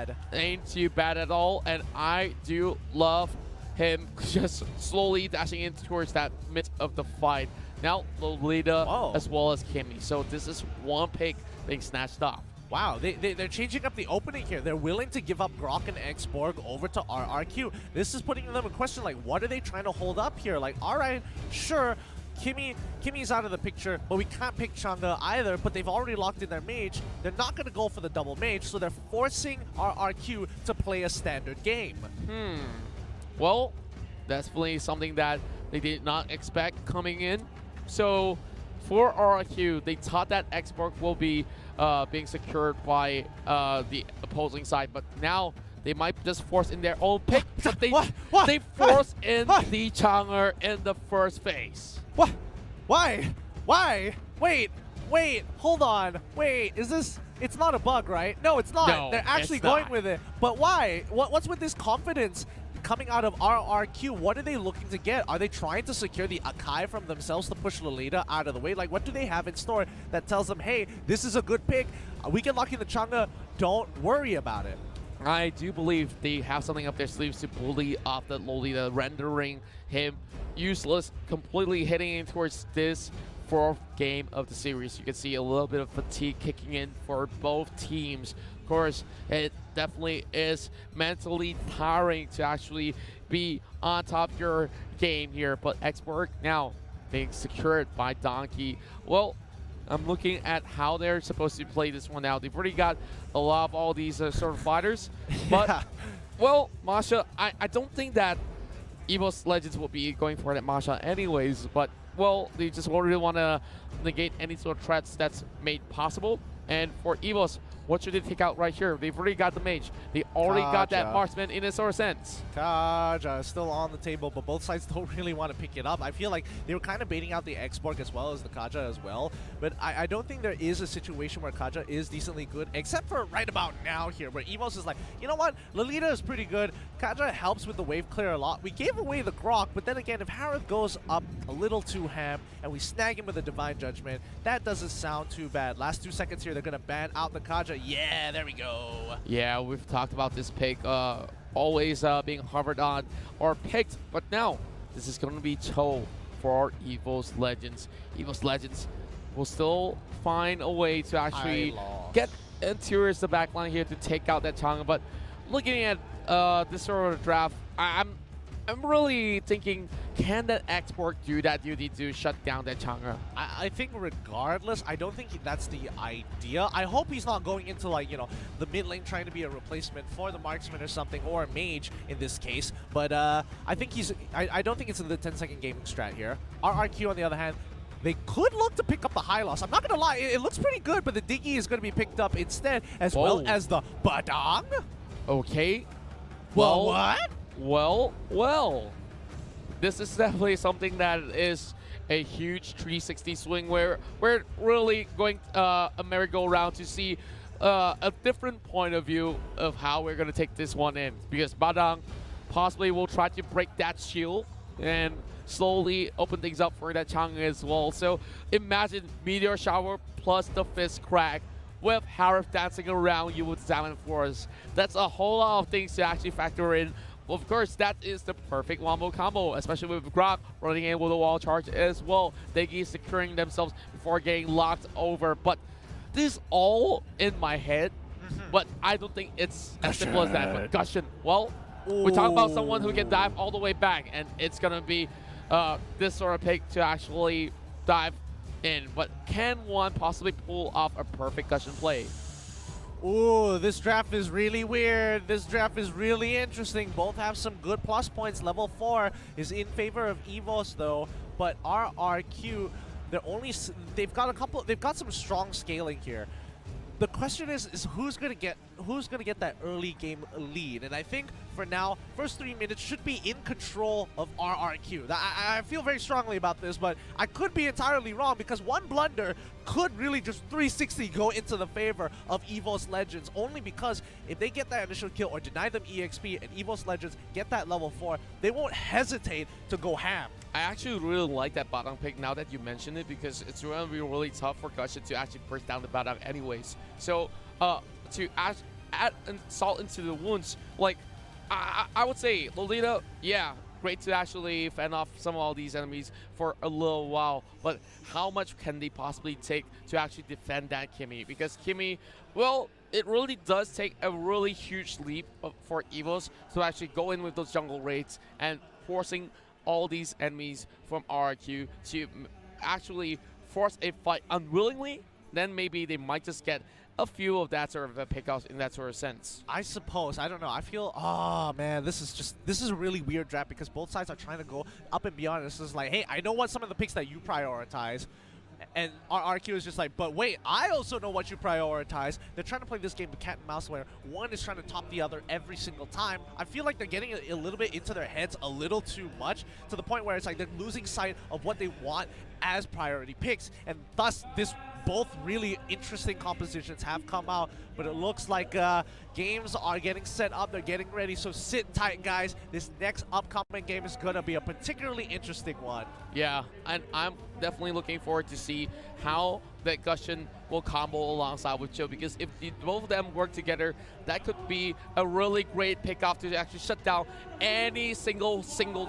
bad. Ain't too bad at all, and I do love him just slowly dashing in towards that mid of the fight. Now Lolita as well as Kimmy. So this is one pick being snatched off. Wow, they're changing up the opening here. They're willing to give up Grok and X-Borg over to RRQ. This is putting them in question, like, what are they trying to hold up here? Like, all right, sure, Kimmy's out of the picture, but we can't pick Chang'e either, but they've already locked in their mage. They're not going to go for the double mage, so they're forcing RRQ to play a standard game. Well, definitely something that they did not expect coming in. So for RRQ, they thought that X-Borg will be being secured by the opposing side, but now they might just force in their own pick, but they force in the Chang'e in the first phase. What? Why? Why? Wait, hold on. Wait, is this... It's not a bug, right? No, it's not. No, they're actually going with it. But why? What's with this confidence coming out of RRQ? What are they looking to get? Are they trying to secure the Akai from themselves to push Lolita out of the way? Like, what do they have in store that tells them, hey, this is a good pick. We can lock in the Chang'e. Don't worry about it. I do believe they have something up their sleeves to bully off the Lolita, rendering him useless, completely heading in towards this fourth game of the series. You can see a little bit of fatigue kicking in for both teams. Of course, it definitely is mentally tiring to actually be on top of your game here, but X-Borg now being secured by Donkey. Well, I'm looking at how they're supposed to play this one out. They've already got a lot of all these sort of fighters, but well, Masha, I don't think that EVOS Legends will be going for that Masha anyways, but well, they just really want to negate any sort of threats that's made possible. And for EVOS, what should they take out right here? They've already got the mage. They already got that marksman in a sort of sense. Kaja is still on the table, but both sides don't really want to pick it up. I feel like they were kind of baiting out the X-Borg as well as the Kaja as well. But I don't think there is a situation where Kaja is decently good, except for right about now here, where EVOS is like, you know what? Lolita is pretty good. Kaja helps with the wave clear a lot. We gave away the Grok, but then again, if Harith goes up a little too ham and we snag him with a Divine Judgment, that doesn't sound too bad. Last 2 seconds here, they're going to ban out the Kaja. Yeah, there we go. Yeah, we've talked about this pick always being hovered on or picked, but now this is going to be Cho for EVOS Legends. EVOS Legends will still find a way to actually get into the backline here to take out that Chang'e, but looking at this sort of draft, I'm really thinking, can that X-Borg do that duty to shut down that Chang'e? I think regardless, I don't think that's the idea. I hope he's not going into, like, you know, the mid lane trying to be a replacement for the marksman or something, or a mage in this case. But I think I don't think it's in the 10-second gaming strat here. RRQ, on the other hand, they could look to pick up the high loss. I'm not going to lie, it looks pretty good, but the Diggy is going to be picked up instead, as well as the Badang. Okay. Well, what? Well, this is definitely something that is a huge 360 swing where we're really going a merry-go-round to see a different point of view of how we're going to take this one in. Because Badang possibly will try to break that shield and slowly open things up for that Chang'e as well. So imagine Meteor Shower plus the Fist Crack with Harith dancing around you with Salmon Force. That's a whole lot of things to actually factor in. Of course, that is the perfect wombo combo, especially with Grok running in with a wall charge as well. Diggy securing themselves before getting locked over. But this is all in my head, but I don't think it's as simple as that. But Gushing, well, we talk about someone who can dive all the way back, and it's going to be this sort of pick to actually dive in. But can one possibly pull off a perfect Gushing play? Ooh, this draft is really weird. This draft is really interesting. Both have some good plus points. Level 4 is in favor of EVOS though, but RRQ, they've got some strong scaling here. The question is who's gonna get that early game lead? And I think for now, first 3 minutes should be in control of RRQ. I feel very strongly about this, but I could be entirely wrong because one blunder could really just 360 go into the favor of EVOS Legends, only because if they get that initial kill or deny them EXP and EVOS Legends get that level 4, they won't hesitate to go ham. I actually really like that Badang pick now that you mentioned it, because it's going to be really tough for Gushing to actually break down the Badang anyways. So to add salt into the wounds. Like, I would say Lolita, yeah, great to actually fend off some of all these enemies for a little while, but how much can they possibly take to actually defend that Kimmy? Because Kimmy, well, it really does take a really huge leap for EVOS to actually go in with those jungle raids and forcing all these enemies from RRQ to actually force a fight unwillingly. Then maybe they might just get a few of that sort of pickups in that sort of sense. I suppose. I don't know. I feel, oh man, this is a really weird draft because both sides are trying to go up and beyond. This is like, hey, I know what some of the picks that you prioritize. And RRQ is just like, but wait, I also know what you prioritize. They're trying to play this game of cat and mouse where one is trying to top the other every single time. I feel like they're getting a little bit into their heads a little too much, to the point where it's like they're losing sight of what they want as priority picks. And thus, both really interesting compositions have come out, but it looks like games are getting set up, they're getting ready, so sit tight, guys. This next upcoming game is going to be a particularly interesting one. Yeah, and I'm definitely looking forward to see how that Gusion will combo alongside with Chill, because if both of them work together, that could be a really great pickoff to actually shut down any single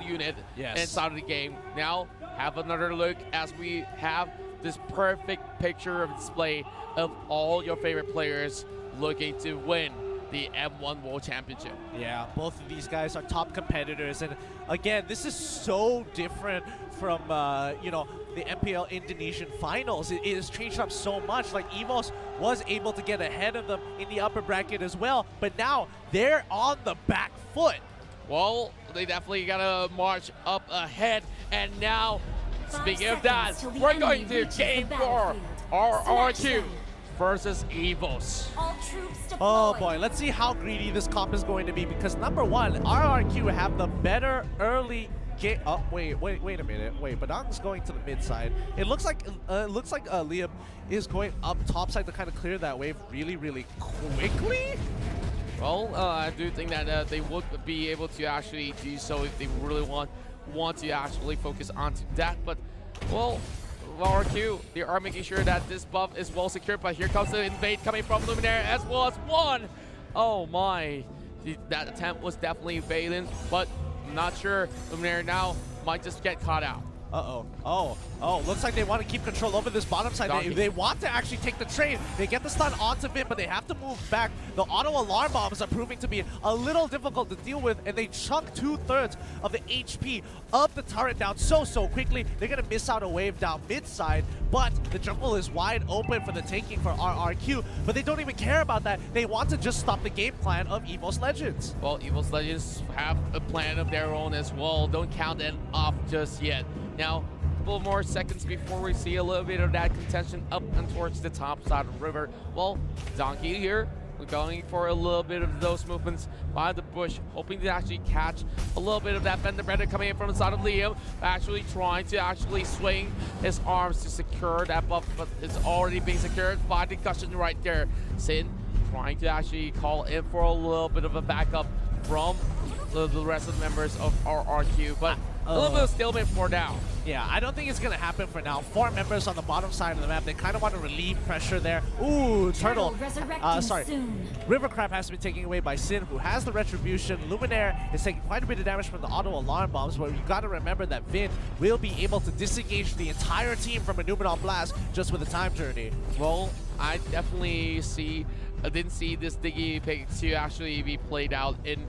unit inside of the game. Now, have another look as we have this perfect picture of display of all your favorite players looking to win the M1 World Championship. Yeah, both of these guys are top competitors, and again, this is so different from you know, the MPL Indonesian finals. It has changed up so much. Like, EVOS was able to get ahead of them in the upper bracket as well, but now they're on the back foot. Well, they definitely gotta march up ahead, and now, speaking of that, we're going to Game 4, RRQ versus EVOS. Oh boy, let's see how greedy this comp is going to be, because number one, RRQ have the better early game. Oh, wait a minute. Wait, Badang's going to the mid side. It looks like Liam is going up top side to kind of clear that wave really quickly. Well, I do think that they would be able to actually do so if they really want to actually focus onto that, but well, RRQ, they are making sure that this buff is well secured, but here comes the invade coming from Luminaire as well as one. Oh my, that attempt was definitely failing, but I'm not sure. Luminaire now might just get caught out. Oh, looks like they want to keep control over this bottom side. They want to actually take the trade. They get the stun onto Vin, but they have to move back. The auto alarm bombs are proving to be a little difficult to deal with, and they chunk 2/3 of the HP of the turret down so quickly. They're going to miss out a wave down mid side, but the jungle is wide open for the taking for RRQ, but they don't even care about that. They want to just stop the game plan of EVOS Legends. Well, EVOS Legends have a plan of their own as well. Don't count them off just yet. Now, a couple more seconds before we see a little bit of that contention up and towards the top side of the river. Well, Donkey here, we're going for a little bit of those movements by the bush, hoping to actually catch a little bit of that Fender Bender coming in from the side of Liam, actually trying to actually swing his arms to secure that buff, but it's already being secured by the Gusion right there. Sin trying to actually call in for a little bit of a backup from the rest of the members of RRQ, but a little bit of stalemate for now. Yeah, I don't think it's going to happen for now. 4 members on the bottom side of the map. They kind of want to relieve pressure there. Ooh, Turtle. Sorry. River Crab has to be taken away by Sin, who has the Retribution. Luminaire is taking quite a bit of damage from the auto alarm bombs, but you got to remember that Vin will be able to disengage the entire team from a Numenor Blast just with a time journey. Well, I definitely didn't see this Diggy pick to actually be played out in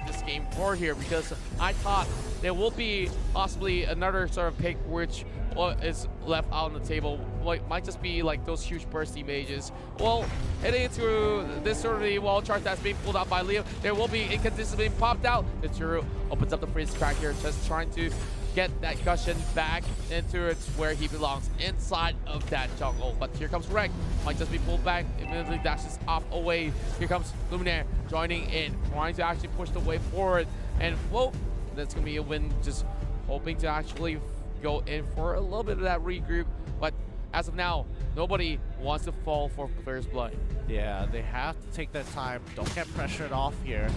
this game 4 here, because I thought there will be possibly another sort of pick which is left out on the table. Might just be like those huge bursty mages. Well, heading into this sort of the wall chart that's being pulled out by Liam, there will be inconsistency being popped out. The Turu opens up the freeze crack here, just trying to get that Gusion back into its where he belongs, inside of that jungle. But here comes Rek, might just be pulled back, immediately dashes off away. Here comes Luminaire joining in, trying to actually push the way forward. And whoa, that's gonna be a win, just hoping to actually go in for a little bit of that regroup. But as of now, nobody wants to fall for first blood. Yeah, they have to take their time. Don't get pressured off here.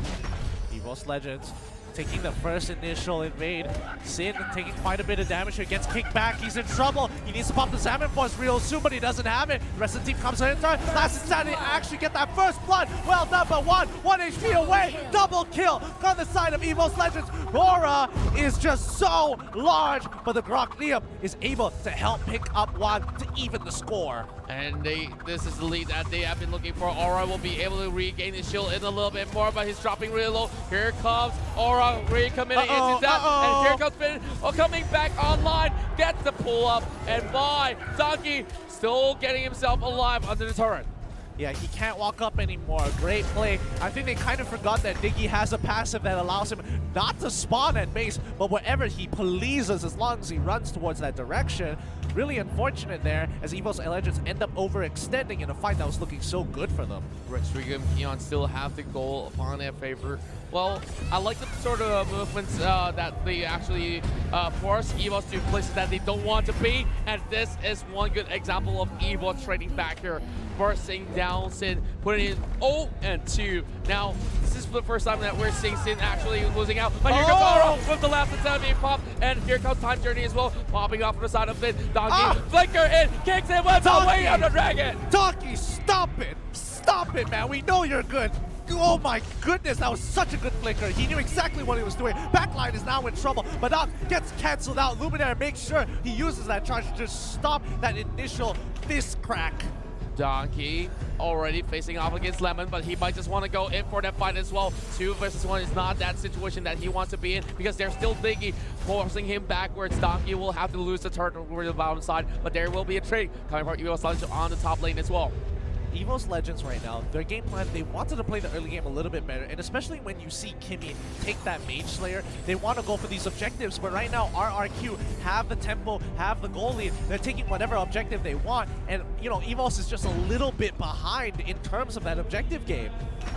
EVOS Legends taking the first initial invade. Sin taking quite a bit of damage here, gets kicked back, he's in trouble. He needs to pop the Salmon Force real soon, but he doesn't have it. The rest of the team comes in turn. Last Insanity actually get that first blood. Well done, but one HP away. Double kill on the side of EVOS Legends. Aura is just so large, but the Grok Liam is able to help pick up one to even the score. And this is the lead that they have been looking for. Aura will be able to regain his shield in a little bit more, but he's dropping really low. Here comes Aura recommitting into that. And here comes Finn coming back online. Gets the pull up. And by Donkey still getting himself alive under the turret. Yeah, he can't walk up anymore. Great play. I think they kind of forgot that Diggy has a passive that allows him not to spawn at base, but wherever he pleases as long as he runs towards that direction. Really unfortunate there as EVOS Legends end up overextending in a fight that was looking so good for them. Retriga and Peon still have the goal upon their favor. Well, I like the sort of movements that they actually force EVOS to places that they don't want to be, and this is one good example of EVOS trading back here. Forcing down Sin, putting in 0 and 2. Now, this is the first time that we're seeing Sin actually losing out. But here comes Aura with the last attack being popped, and here comes Time Journey as well, popping off on the side of Finn. Donkey, flicker in, kicks it, went away on the dragon. Donkey, stop it! Stop it, man! We know you're good. Oh my goodness, that was such a good flicker. He knew exactly what he was doing. Backline is now in trouble, but Doc gets canceled out. Luminaire makes sure he uses that charge to just stop that initial fist crack. Donkey already facing off against Lemon, but he might just want to go in for that fight as well. 2 versus 1 is not that situation that he wants to be in because they're still Diggy forcing him backwards. Donkey will have to lose the turret over the bottom side, but there will be a trade coming from EVOS Legends on the top lane as well. EVOS Legends right now, their game plan, they wanted to play the early game a little bit better, and especially when you see Kimmy take that Mage Slayer, they want to go for these objectives, but right now RRQ have the tempo, have the goal lead, they're taking whatever objective they want, and you know, EVOS is just a little bit behind in terms of that objective game.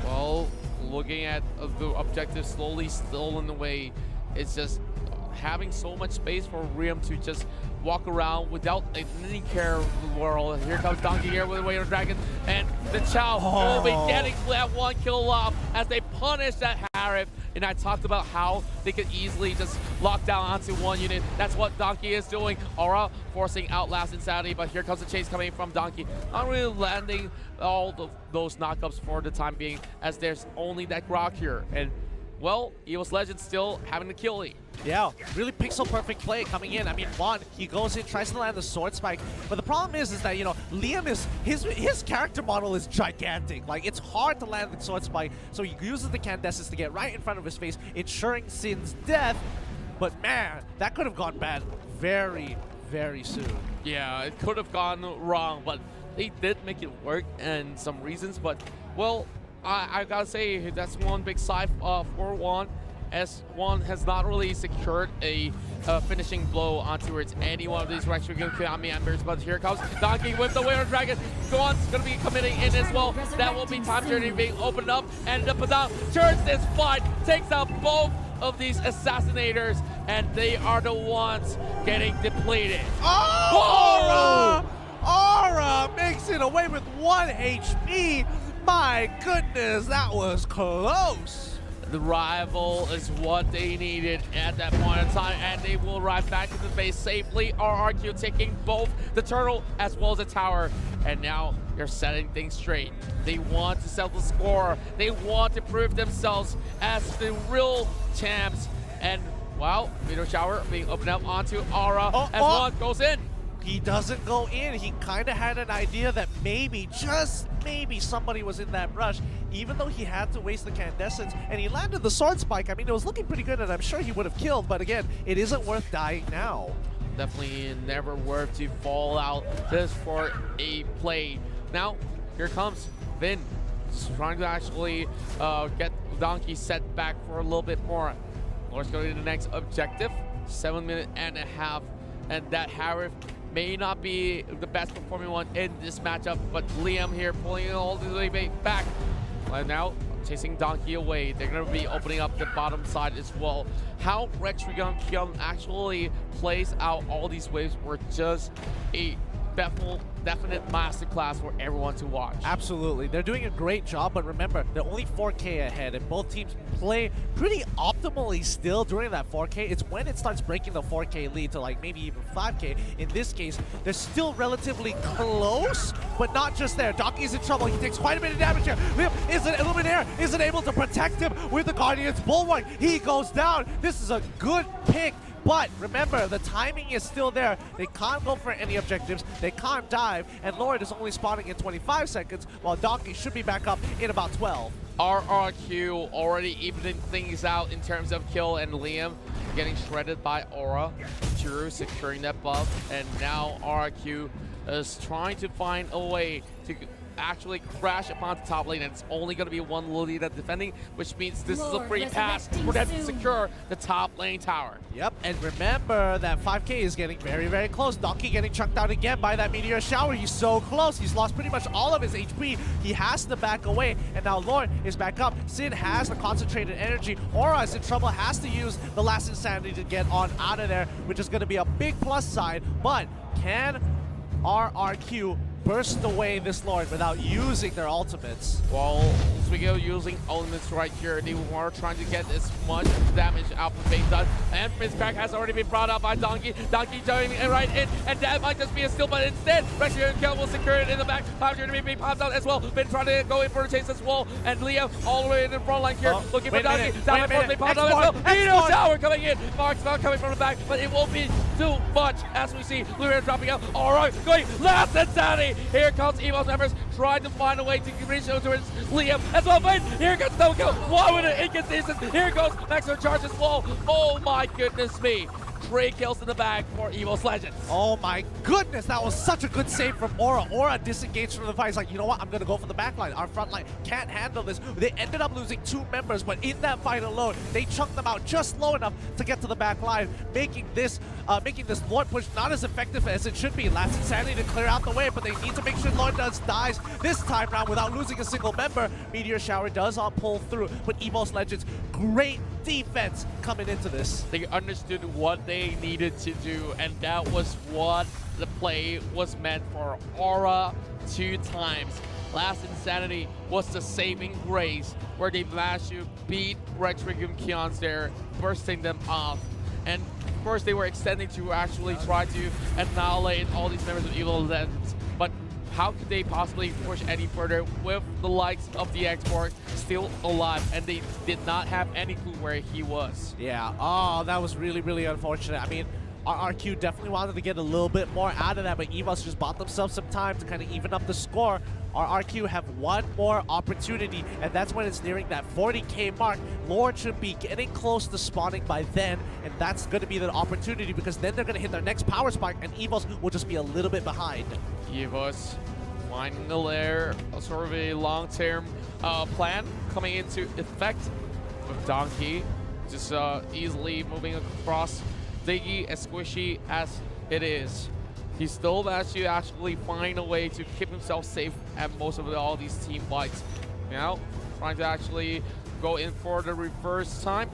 Well, looking at the objective slowly stolen away, it's just having so much space for Riem to just walk around without any care of the world. Here comes Donkey here with the Way of the Dragon, and the Chow will be getting that 1 kill off as they punish that Harif. And I talked about how they could easily just lock down onto 1 unit. That's what Donkey is doing. Aura forcing Outlast Insanity, but here comes the chase coming from Donkey. Not really landing all those knockups for the time being, as there's only that Grok here. And well, EVOS Legends still having the kill lead. Yeah, really pixel perfect play coming in. I mean, Juan, he goes in, tries to land the sword spike, but the problem is that, you know, Liam is, his character model is gigantic. Like, it's hard to land the sword spike, so he uses the Candescence to get right in front of his face, ensuring Sin's death. But man, that could have gone bad very, very soon. Yeah, it could have gone wrong, but they did make it work and some reasons, but, well, I gotta say, that's one big sigh for Juan, as Juan has not really secured a finishing blow onto any one of these Retriga Kami Embers, but here comes Donkey with the Way of the Dragon. Gohan's gonna be committing in as well. That will be Time Journey being opened up, and the Padam turns this fight, takes out both of these assassinators, and they are the ones getting depleted. Oh! Aura makes it away with 1 HP. My goodness, that was close. The rival is what they needed at that point in time, and they will ride back to the base safely. RRQ taking both the turtle as well as the tower, and now they're setting things straight. They want to settle the score. They want to prove themselves as the real champs. And wow, Meteor Shower being opened up onto Aura as one goes in. He doesn't go in. He kind of had an idea that maybe, just maybe, somebody was in that rush, even though he had to waste the Candescence, and he landed the sword spike. I mean, it was looking pretty good, and I'm sure he would have killed, but again, it isn't worth dying now. Definitely never worth to fall out just for a play. Now, here comes Vin, trying to actually get Donkey set back for a little bit more. Let's go to the next objective, 7.5 minutes, and that Harif may not be the best performing one in this matchup, but Liam here pulling it all the way back. And now chasing Donkey away. They're going to be opening up the bottom side as well. How Retriga actually plays out all these waves were just a definite masterclass for everyone to watch. Absolutely. They're doing a great job, but remember, they're only 4K ahead, and both teams play pretty optimally still during that 4K. It's when it starts breaking the 4K lead to like maybe even 5K. In this case, they're still relatively close, but not just there. Donkey's in trouble. He takes quite a bit of damage here. Luminaire isn't able to protect him with the Guardian's Bulwark. He goes down. This is a good pick. But remember, the timing is still there. They can't go for any objectives. They can't dive. And Lord is only spawning in 25 seconds, while Donkey should be back up in about 12. RRQ already evening things out in terms of kill, and Liam getting shredded by Aura. Drew securing that buff. And now RRQ is trying to find a way to actually crash upon the top lane, and it's only going to be one Lolita defending, which means this is a free pass for them to secure the top lane tower. Yep, and remember that 5K is getting very, very close. Donkey getting chucked out again by that Meteor Shower. He's so close. He's lost pretty much all of his HP. He has to back away, and now Lord is back up. Sin has the concentrated energy. Aura is in trouble, has to use the last Insanity to get on out of there, which is going to be a big plus side. But can RRQ burst away this Lord without using their ultimates? Well, Oswego using ultimates right here. They are trying to get as much damage out from being done. And Fizzcrack has already been brought up by Donkey. Donkey jumping right in, and that might just be a steal, but instead, Rescue and Kill will secure it in the back. 500 being popped out as well. Been trying to go in for a chase as well. And Liam all the way in the front line here, looking for Donkey. Down the front, being popped out as well. Meteor Shower coming in. Mark's not coming from the back, but it won't be too much as we see Luminaire dropping out. All right, going last Insanity. Here comes EVOS members trying to find a way to reach out towards Liam as well. But here comes double kill. Why would it inconsistent? Here goes Maxwell charges wall. Oh my goodness me. 3 kills in the bag for EVOS Legends. Oh my goodness, that was such a good save from Aura. Aura disengaged from the fight. He's like, you know what, I'm going to go for the back line. Our front line can't handle this. They ended up losing 2 members, but in that fight alone, they chunked them out just low enough to get to the back line, making this Lord push not as effective as it should be. Last Insanity to clear out the way, but they need to make sure Lord dies this time round without losing a single member. Meteor Shower does pull through, but EVOS Legends, great defense coming into this. They understood what they needed to do, and that was what the play was meant for. Aura 2 times. Last Insanity was the saving grace, where they managed to beat Retrigium Keons there, bursting them off. And of course they were extending to actually try to annihilate all these members of EVOS Legends. But how could they possibly push any further with the likes of the Export still alive, and they did not have any clue where he was? Yeah, oh, that was really, really unfortunate. I mean, RRQ definitely wanted to get a little bit more out of that, but EVOS just bought themselves some time to kind of even up the score. RRQ have one more opportunity, and that's when it's nearing that 40K mark. Lord should be getting close to spawning by then, and that's going to be the opportunity, because then they're going to hit their next power spike, and EVOS will just be a little bit behind. EVOS finding the lair, sort of a long-term plan coming into effect with Donkey just easily moving across Diggy as squishy as it is. He still managed to actually find a way to keep himself safe at most of all these team fights. Now, trying to actually go in for the reverse time.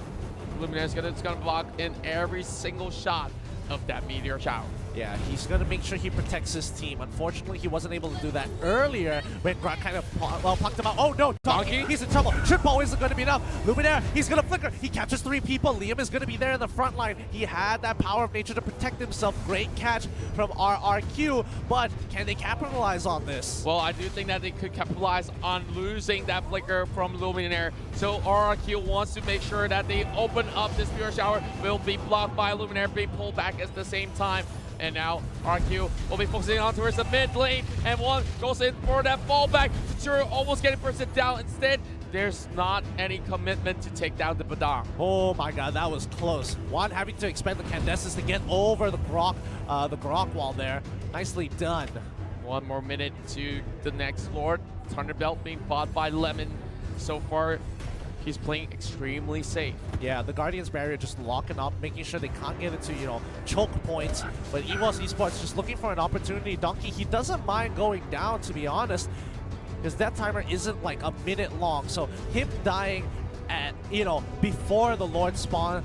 Luminaire's gonna block in every single shot of that Meteor Shower. Yeah, he's going to make sure he protects his team. Unfortunately, he wasn't able to do that earlier when Grant kind of pucked him out. Oh no, Donkey, he's in trouble. Triple isn't going to be enough. Luminaire, he's going to flicker. He catches 3 people. Liam is going to be there in the front line. He had that power of nature to protect himself. Great catch from RRQ, but can they capitalize on this? Well, I do think that they could capitalize on losing that flicker from Luminaire. So RRQ wants to make sure that they open up this Meteor Shower. Will be blocked by Luminaire, being pulled back at the same time. And now RQ will be focusing on towards the mid lane, and one goes in for that fallback. Tsuru almost getting bursted down. Instead, there's not any commitment to take down the Badang. Oh my god, that was close. One having to expend the Candesis to get over the Grok wall there. Nicely done. 1 more minute to the next Lord. Thunderbelt being bought by Lemon. So far, he's playing extremely safe. Yeah, the Guardian's Barrier just locking up, making sure they can't get into, you know, choke points. But EVOS Esports just looking for an opportunity. Donkey, he doesn't mind going down, to be honest, because that timer isn't like a minute long. So him dying at, you know, before the Lord spawns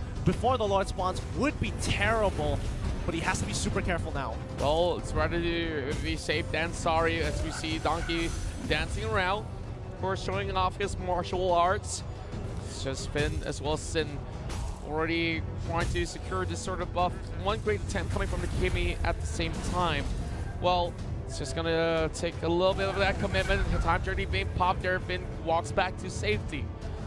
would be terrible. but he has to be super careful now. Well, it's rather to be safe than sorry, as we see Donkey dancing around, of course showing off his martial arts. It's just Finn as well as Sin already trying to secure this sort of buff. One great attempt coming from the Kimi at the same time. Well, it's just gonna take a little bit of that commitment. The time journey being popped there, Finn walks back to safety.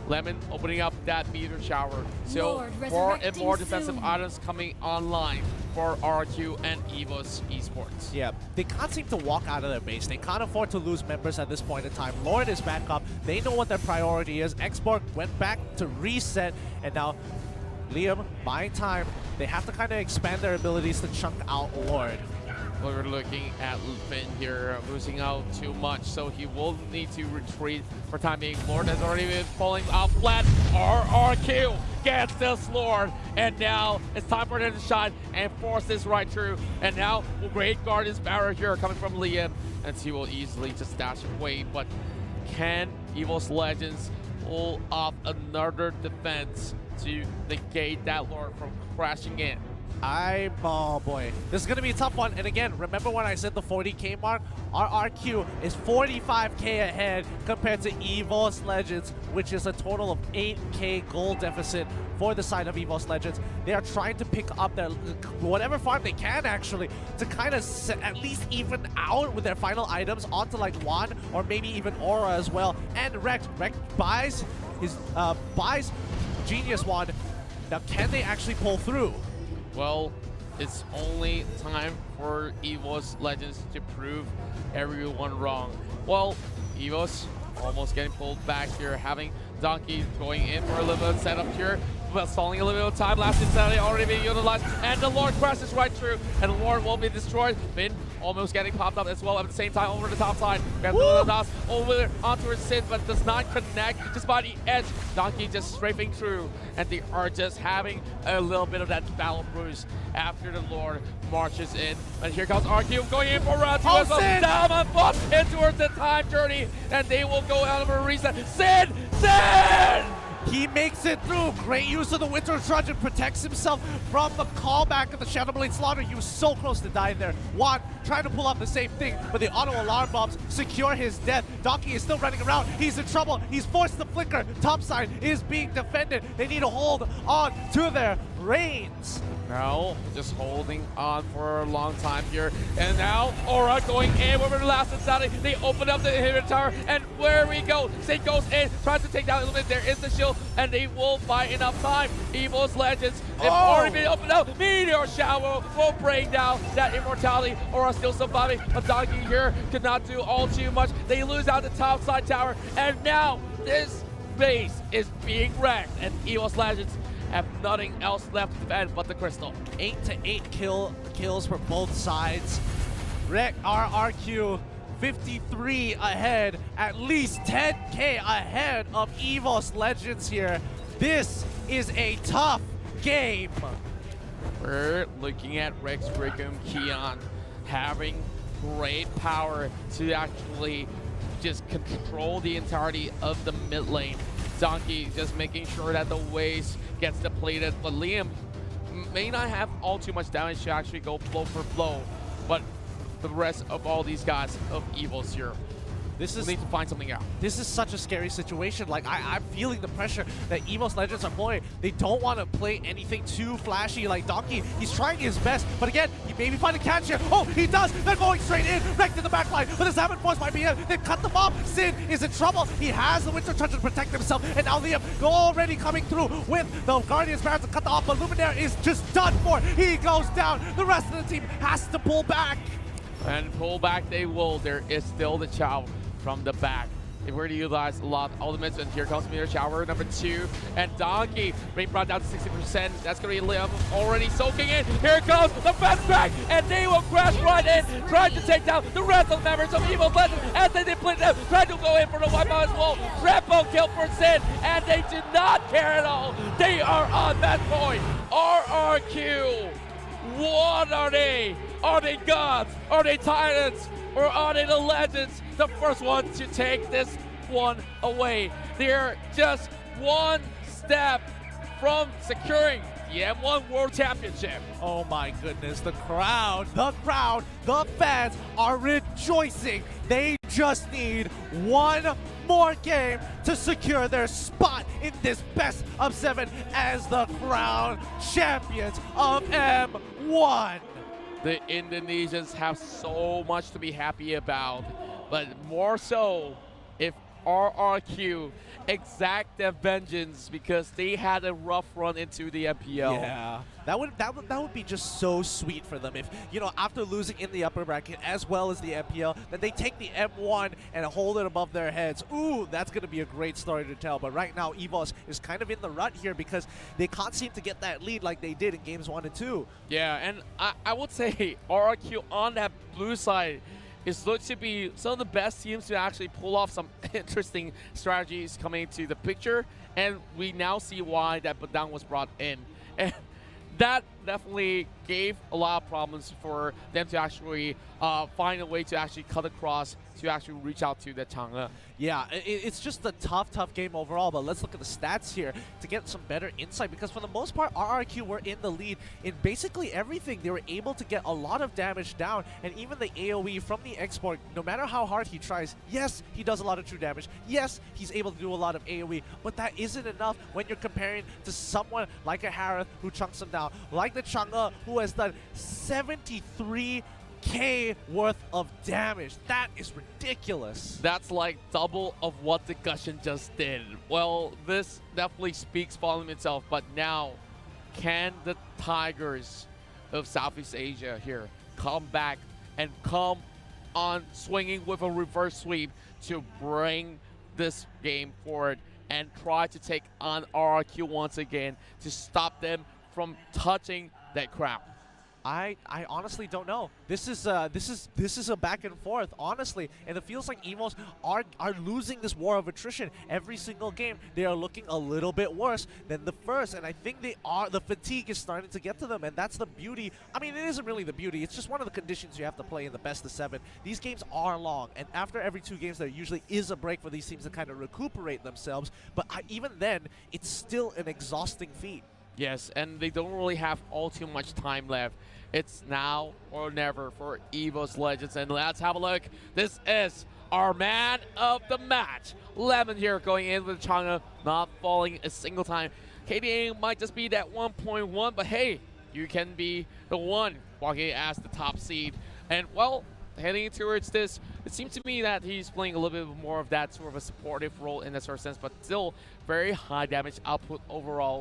Lemon opening up that meteor shower. So more and more defensive items coming online for RRQ and EVOS Esports. Yeah, they can't seem to walk out of their base. They can't afford to lose members at this point in time. Lord is back up. They know what their priority is. Xborg went back to reset, and now Liam buying time. They have to kind of expand their abilities to chunk out Lord. We're looking at Finn here, losing out too much, so he will need to retreat for time being. Lord has already been falling out flat. RRQ gets this Lord, and now it's time for him to shine and force this right through. And now great guard his barrier here coming from Liam, and he will easily just dash away. But can EVOS Legends pull off another defense to negate that Lord from crashing in? Oh boy, this is going to be a tough one. And again, remember when I said the 40k mark? RRQ is 45k ahead compared to EVOS Legends, which is a total of 8k goal deficit for the side of EVOS Legends. They are trying to pick up their whatever farm they can actually to kind of at least even out with their final items onto like Juan or maybe even Aura as well. And Rex buys his Genius Wand. Now can they actually pull through? Well, it's only time for EVOS Legends to prove everyone wrong. Well, EVOS almost getting pulled back here, having Donkey going in for a little bit of setup here, but stalling a little bit of time. Last insanity already being utilized, and the Lord crashes right through, and the Lord will be destroyed. Finn almost getting popped up as well at the same time over the top side. Gets the toss over there onto his Sin, but does not connect just by the edge. Donkey just strafing through, and they are just having a little bit of that battle bruise after the Lord marches in. And here comes RQ going in for round two as well. Down on buff in towards the time journey, and they will go out of a reset. Sin! He makes it through. Great use of the Winter Trudge and protects himself from the callback of the Shadowblade Slaughter. He was so close to dying there. Juan trying to pull off the same thing, but the auto alarm bombs secure his death. Donkey is still running around. He's in trouble. He's forced to flicker. Topside is being defended. They need to hold on to their reins. Now, just holding on for a long time here. And now, Aura going in over the last insanity. They open up the inhibitor tower, and where we go. Sin goes in, tries to take down a little bit. There is the shield, and they will buy enough time. EVOS Legends, they've already been opened up. Meteor Shower will bring down that immortality. Aura still surviving. A Donkey here could not do all too much. They lose out the top side tower, and now this base is being wrecked, and EVOS Legends have nothing else left to defend but the crystal. 8 to 8 kills for both sides. RRQ 53 ahead, at least 10k ahead of EVOS Legends here. This is a tough game. We're looking at Rex, Rickham, Keon having great power to actually just control the entirety of the mid lane. Donkey just making sure that the waste gets depleted, but Liam may not have all too much damage to actually go blow for blow, but the rest of all these guys of EVOS here, we need to find something out. This is such a scary situation. Like, I'm feeling the pressure that EVOS Legends are pulling. They don't want to play anything too flashy. Like Donkey, he's trying his best, but again, he maybe find a catch here. Oh, he does! They're going straight in, right to the backline, but the Salmon Force might be in. They cut them off. Sin is in trouble. He has the Winter Touch to protect himself, and now Liam already coming through with the Guardian's Barrels to cut off, but Luminaire is just done for. He goes down. The rest of the team has to pull back. And pull back they will. There is still the Chow from the back. They've already utilized a lot of ultimates, and here comes Meteor Shower number 2. And Donkey being brought down to 60%. That's going to be Liam already soaking in. Here comes the fast track, and they will crash right in, trying to take down the rest of the members of EVOS Legends as they deplete them, trying to go in for the wipeout as well. Repo kill for Sin, and they do not care at all. They are on that point. RRQ, what are they? Are they gods? Are they titans? Or are they the legends? The first ones to take this one away. They're just one step from securing the M1 World Championship. Oh my goodness, the crowd, the fans are rejoicing. They just need one more game to secure their spot in this best of 7 as the crowned champions of M1. The Indonesians have so much to be happy about, but more so if RRQ exact their vengeance because they had a rough run into the MPL. Yeah, that would be just so sweet for them if, you know, after losing in the upper bracket as well as the MPL, that they take the M1 and hold it above their heads. Ooh, that's going to be a great story to tell. But right now, EVOS is kind of in the rut here because they can't seem to get that lead like they did in games 1 and 2. Yeah, and I would say RRQ on that blue side is looked to be some of the best teams to actually pull off some interesting strategies coming into the picture, and we now see why that Badang was brought in. And that definitely gave a lot of problems for them to actually find a way to actually cut across to actually reach out to the Chang'e. Yeah, it's just a tough game overall, but let's look at the stats here to get some better insight, because for the most part, RRQ were in the lead in basically everything. They were able to get a lot of damage down, and even the AoE from the export, no matter how hard he tries, yes, he does a lot of true damage, yes, he's able to do a lot of AoE, but that isn't enough when you're comparing to someone like a Harith who chunks him down, like the Chang'e who has done 73K worth of damage. That is ridiculous. That's like double of what the Gushin just did. Well, this definitely speaks volume itself, but now can the Tigers of Southeast Asia here come back and come on swinging with a reverse sweep to bring this game forward and try to take on RRQ once again to stop them from touching that crown? I honestly don't know. This is a back and forth, honestly, and it feels like EVOS are losing this war of attrition every single game. They are looking a little bit worse than the first, and I think they are. The fatigue is starting to get to them, and that's the beauty. I mean, it isn't really the beauty. It's just one of the conditions you have to play in the best of 7. These games are long, and after every 2 games, there usually is a break for these teams to kind of recuperate themselves. But even then, it's still an exhausting feat. Yes, and they don't really have all too much time left. It's now or never for EVOS Legends, and let's have a look. This is our man of the match. Lemon here going in with Chang'e, not falling a single time. KDA might just be that 1.1, but hey, you can be the one walking as the top seed. And well, heading towards this, it seems to me that he's playing a little bit more of that sort of a supportive role in a sort of sense, but still very high damage output overall